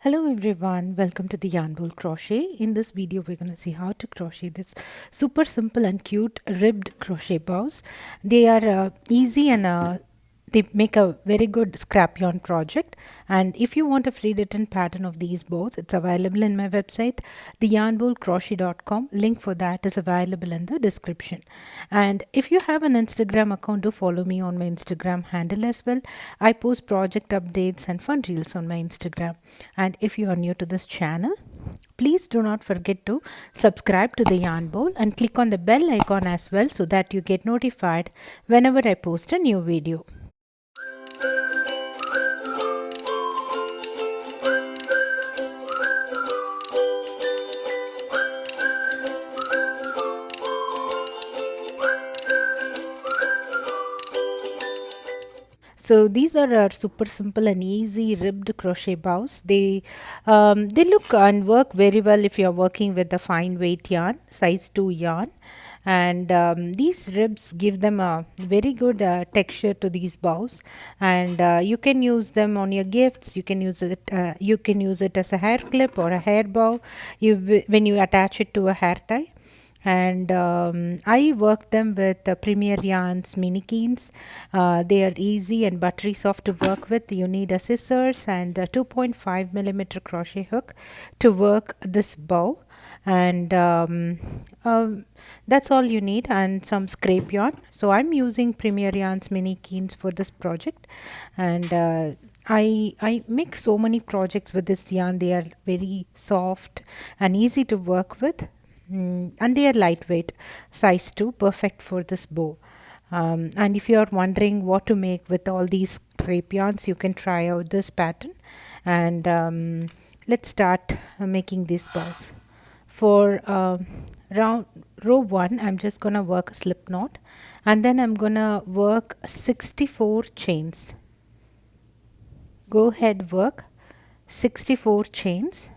Hello everyone, welcome to the Yarn Bowl Crochet. In this video we're going to see how to crochet this super simple and cute ribbed crochet bows. They are easy and they make a very good scrap yarn project, and if you want a free written pattern of these bows, it's available in my website theyarnbowlcrochet.com. Link for that is available in the description. And if you have an Instagram account, do follow me on my Instagram handle as well. I post project updates and fun reels on my Instagram. And if you are new to this channel, please do not forget to subscribe to the Yarn Bowl and click on the bell icon as well, so that you get notified whenever I post a new video. So these are our super simple and easy ribbed crochet bows. They look and work very well if you are working with the fine weight yarn, size 2 yarn. And these ribs give them a very good texture to these bows, and you can use them on your gifts. You can use it. You can use it as a hair clip or a hair bow. When you attach it to a hair tie. And I work them with Premier Yarns Minikins. They are easy and buttery soft to work with. You need a scissors and a 2.5 millimeter crochet hook to work this bow, and that's all you need, and some scrape yarn. So I'm using Premier Yarns Minikins for this project, and I make so many projects with this yarn. They are very soft and easy to work with. And they are lightweight, size 2, perfect for this bow. And if you are wondering what to make with all these crepe yarns, you can try out this pattern. And let's start making these bows. For row 1, I'm just gonna work a slip knot, and then I'm gonna work 64 chains. Go ahead, work 64 chains.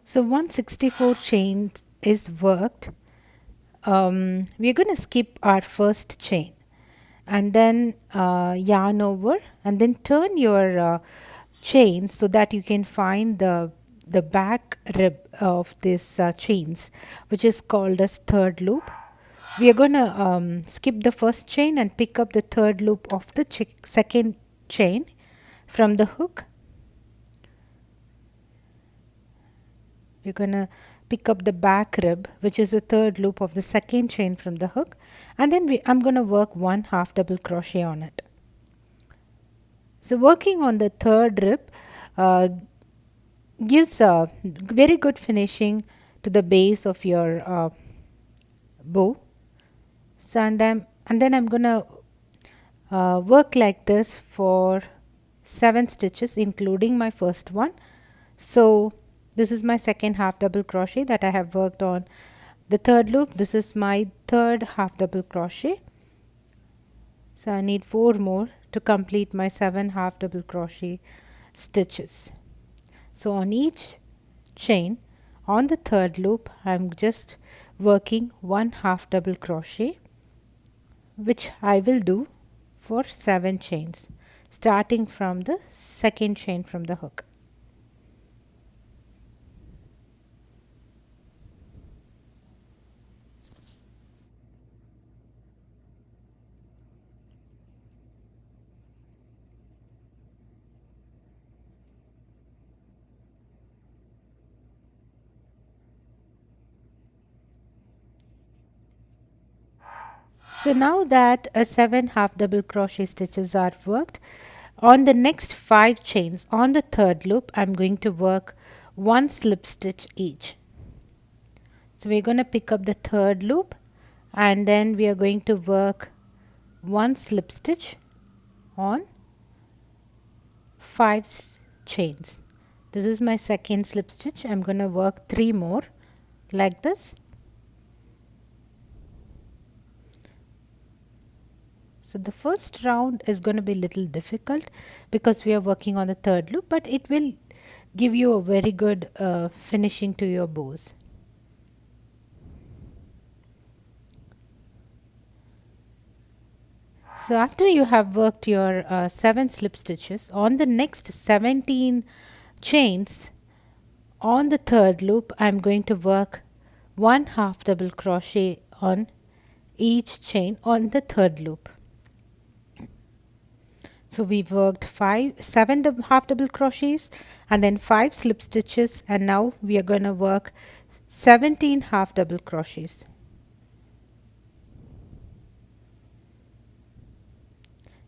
So 164 chains is worked. We're going to skip our first chain, and then yarn over, and then turn your chain so that you can find the back rib of this chains, which is called as third loop. We are going to skip the first chain and pick up the third loop of the second chain from the hook. We're going to pick up the back rib, which is the third loop of the second chain from the hook, and then I'm going to work 1 half double crochet on it. So working on the third rib gives a very good finishing to the base of your bow. So and then I'm going to work like this for 7 stitches, including my first one. So this is my second half double crochet that I have worked on the third loop. This is my third half double crochet. So I need 4 more to complete my 7 half double crochet stitches. So on each chain, on the third loop, I'm just working 1 half double crochet, which I will do for 7 chains, starting from the second chain from the hook. So now that 7 half double crochet stitches are worked, on the next 5 chains on the third loop, I'm going to work 1 slip stitch each. So we're going to pick up the third loop, and then we are going to work 1 slip stitch on 5 chains. This is my second slip stitch. I'm going to work 3 more like this. So the first round is going to be a little difficult because we are working on the third loop, but it will give you a very good finishing to your bows. So after you have worked your 7 slip stitches, on the next 17 chains on the third loop, I'm going to work 1 half double crochet on each chain on the third loop. So we worked 7 half double crochets and then 5 slip stitches, and now we are going to work 17 half double crochets.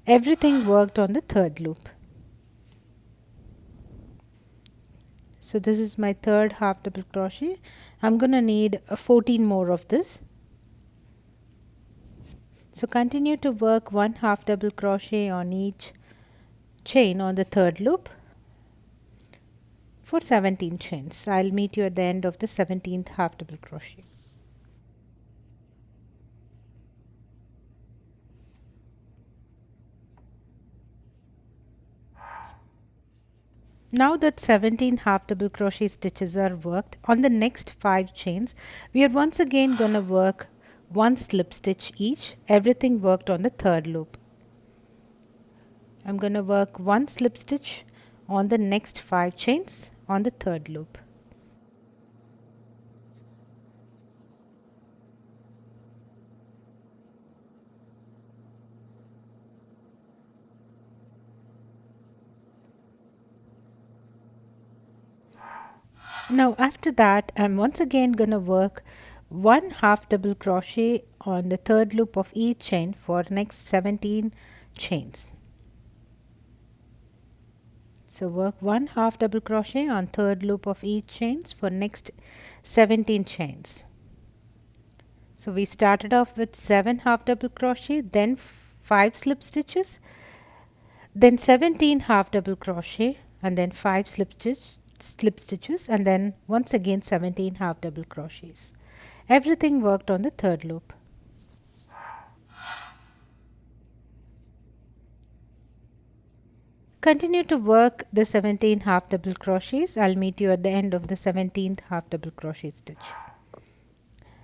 Everything worked on the third loop. So this is my third half double crochet. I'm going to need 14 more of this. So continue to work 1 half double crochet on each chain on the third loop for 17 chains. I'll meet you at the end of the 17th half double crochet. Now that 17 half double crochet stitches are worked, on the next 5 chains we are once again going to work 1 slip stitch each. Everything worked on the third loop. I'm going to work 1 slip stitch on the next 5 chains on the third loop. Now after that, I'm once again going to work 1 half double crochet on the third loop of each chain for next 17 chains. So work 1 half double crochet on third loop of each chains for next 17 chains. So we started off with 7 half double crochet, then 5 slip stitches, then 17 half double crochet, and then 5 slip stitches, and then once again 17 half double crochets. Everything worked on the third loop. Continue to work the 17 half double crochets. I'll meet you at the end of the 17th half double crochet stitch.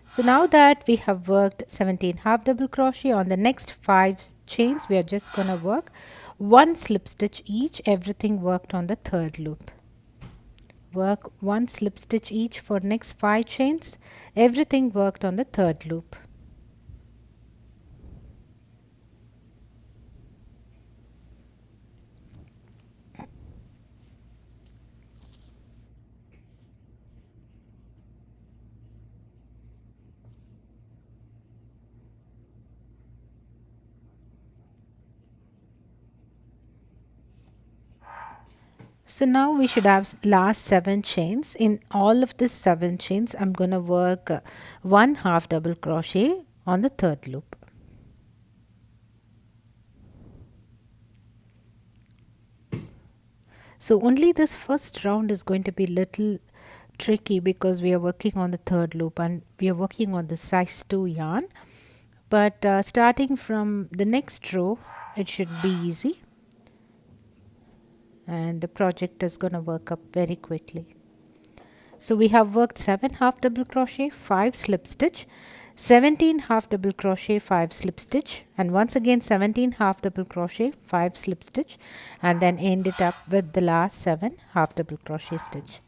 So now that we have worked 17 half double crochet, on the next 5 chains we are just going to work 1 slip stitch each. Everything worked on the third loop. Work 1 slip stitch each for next 5 chains. Everything worked on the third loop. So now we should have last 7 chains. In all of these 7 chains, I'm going to work 1 half double crochet on the third loop. So only this first round is going to be little tricky because we are working on the third loop and we are working on the size 2 yarn. But starting from the next row, it should be easy. And the project is going to work up very quickly. So we have worked 7 half double crochet, 5 slip stitch, 17 half double crochet, 5 slip stitch, and once again 17 half double crochet, 5 slip stitch, and then end it up with the last 7 half double crochet stitch.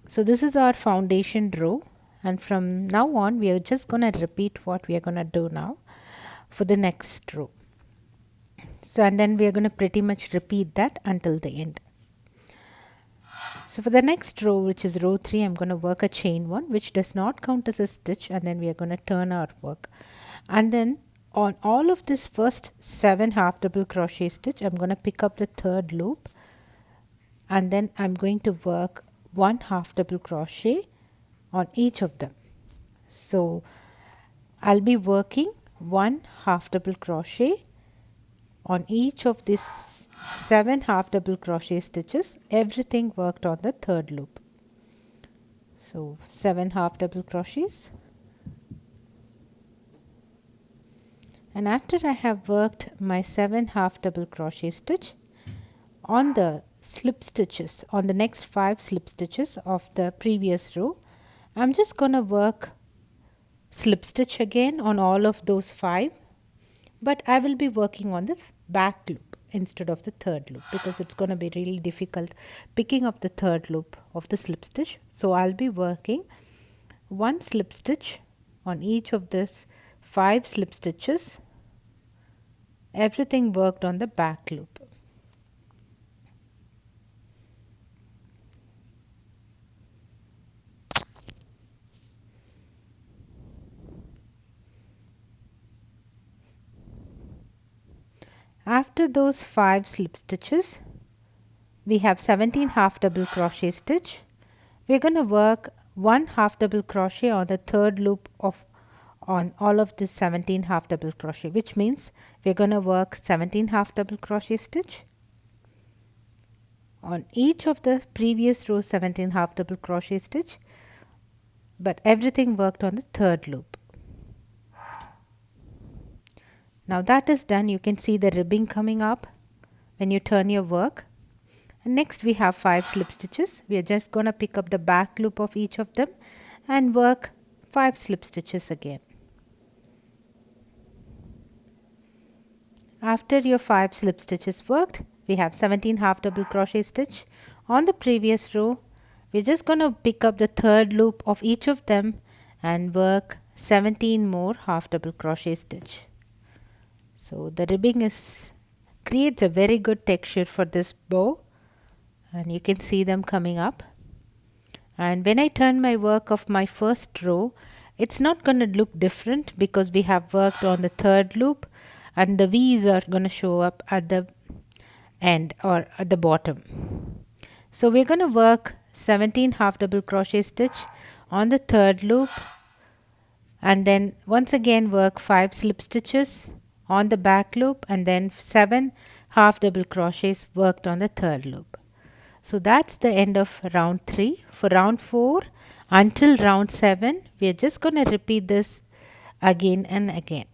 So this is our foundation row, and from now on we are just going to repeat what we are going to do now for the next row. So and then we are going to pretty much repeat that until the end. So for the next row, which is row 3, I'm going to work a chain 1 which does not count as a stitch, and then we are going to turn our work. And then on all of this first 7 half double crochet stitch, I'm going to pick up the third loop, and then I'm going to work 1 half double crochet on each of them. So I'll be working 1 half double crochet on each of these 7 half double crochet stitches. Everything worked on the third loop. So 7 half double crochets, And after I have worked my 7 half double crochet stitch on the slip stitches, on the next 5 slip stitches of the previous row, I'm just going to work slip stitch again on all of those 5, but I will be working on this back loop instead of the third loop because it's going to be really difficult picking up the third loop of the slip stitch. So I'll be working one slip stitch on each of this 5 slip stitches, everything worked on the back loop. After those 5 slip stitches, we have 17 half double crochet stitch. We're going to work 1 half double crochet on the third loop of on all of this 17 half double crochet, which means we're going to work 17 half double crochet stitch on each of the previous row 17 half double crochet stitch, but everything worked on the third loop. Now that is done, you can see the ribbing coming up when you turn your work. And next we have 5 slip stitches. We are just going to pick up the back loop of each of them and work 5 slip stitches again. After your 5 slip stitches worked, we have 17 half double crochet stitch on the previous row. We're just going to pick up the third loop of each of them and work 17 more half double crochet stitch. So the ribbing creates a very good texture for this bow, and you can see them coming up. And when I turn my work of my first row, it's not going to look different because we have worked on the third loop and the V's are going to show up at the end or at the bottom. So we're going to work 17 half double crochet stitch on the third loop and then once again work 5 slip stitches on the back loop and then 7 half double crochets worked on the third loop. So that's the end of round 3. For round 4 until round 7, we are just going to repeat this again and again.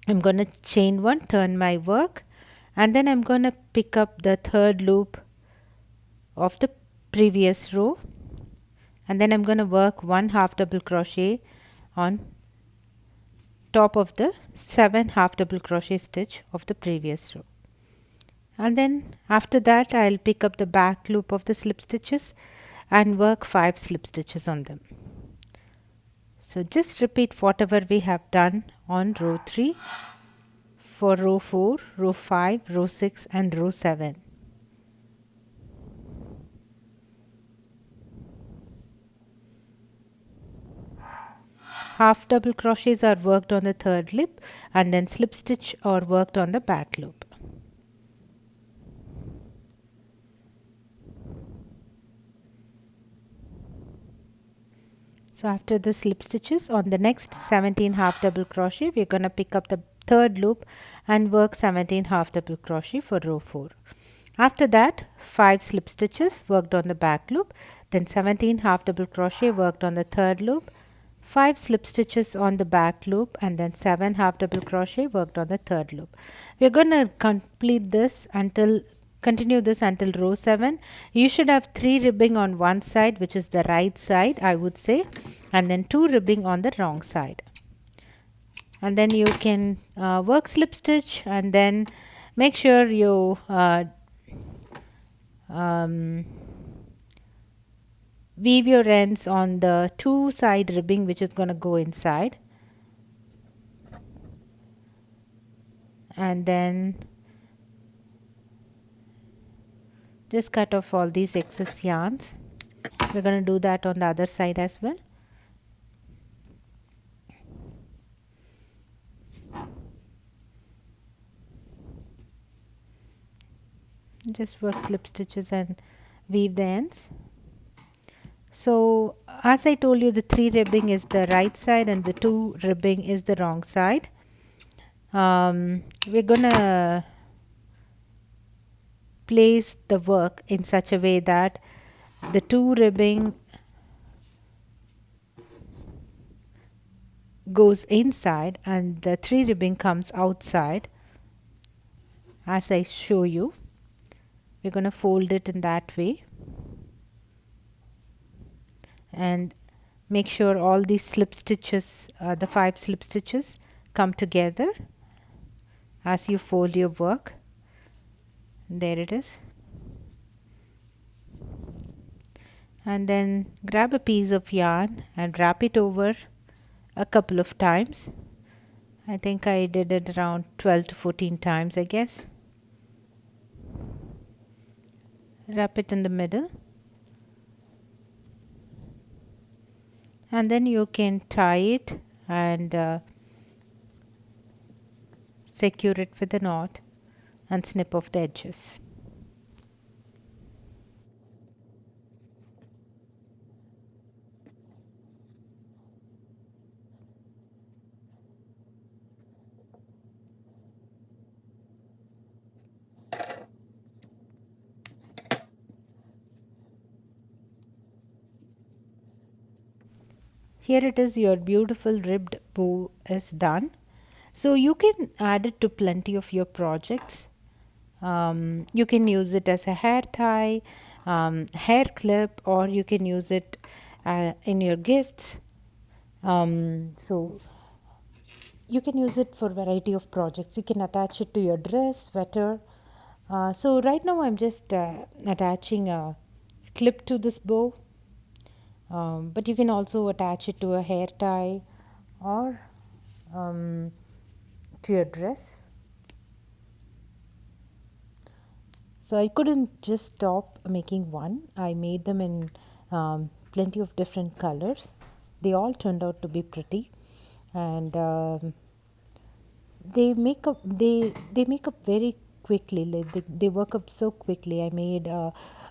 I'm going to chain 1, turn my work, and then I'm going to pick up the third loop of the previous row, and then I'm going to work 1 half double crochet on top of the 7 half double crochet stitch of the previous row. And then after that I'll pick up the back loop of the slip stitches and work 5 slip stitches on them. So just repeat whatever we have done on row 3 for row 4, row 5, row 6 and row 7. Half double crochets are worked on the third loop and then slip stitch are worked on the back loop. So after the slip stitches on the next 17 half double crochet, we're going to pick up the third loop and work 17 half double crochet for row 4. After that 5 slip stitches worked on the back loop, then 17 half double crochet worked on the third loop, 5 slip stitches on the back loop and then 7 half double crochet worked on the third loop. We're going to continue this until row 7. You should have 3 ribbing on one side, which is the right side, I would say, and then 2 ribbing on the wrong side. And then you can work slip stitch and then make sure you weave your ends on the 2 side ribbing which is going to go inside, and then just cut off all these excess yarns. We're going to do that on the other side as well. Just work slip stitches and weave the ends. So as I told you, the 3 ribbing is the right side and the 2 ribbing is the wrong side. We're gonna place the work in such a way that the 2 ribbing goes inside and the 3 ribbon comes outside. As I show you, we're going to fold it in that way and make sure all these slip stitches, the 5 slip stitches, come together as you fold your work. There it is. And then grab a piece of yarn and wrap it over a couple of times. I think I did it around 12 to 14 times, I guess. Wrap it in the middle. And then you can tie it and secure it with a knot and snip off the edges. Here it is, your beautiful ribbed bow is done. So you can add it to plenty of your projects. You can use it as a hair tie, hair clip, or you can use it in your gifts. So you can use it for variety of projects. You can attach it to your dress, sweater. So right now I'm just attaching a clip to this bow. But you can also attach it to a hair tie or to your dress. So I couldn't just stop making one. I made them in plenty of different colors. They all turned out to be pretty, and they make up very quickly. They work up so quickly. I made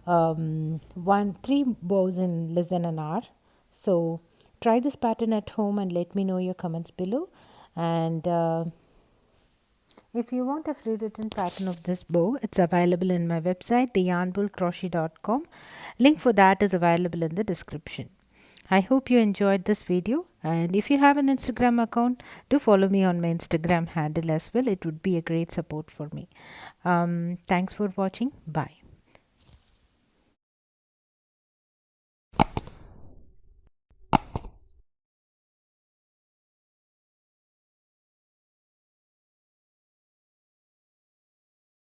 3 bows in less than an hour. So try this pattern at home and let me know your comments below. And if you want a free written pattern of this bow, it's available in my website, theyarnbowlcrochet.com. Link for that is available in the description. I hope you enjoyed this video, and if you have an Instagram account, do follow me on my Instagram handle as well. It would be a great support for me. Thanks for watching. Bye.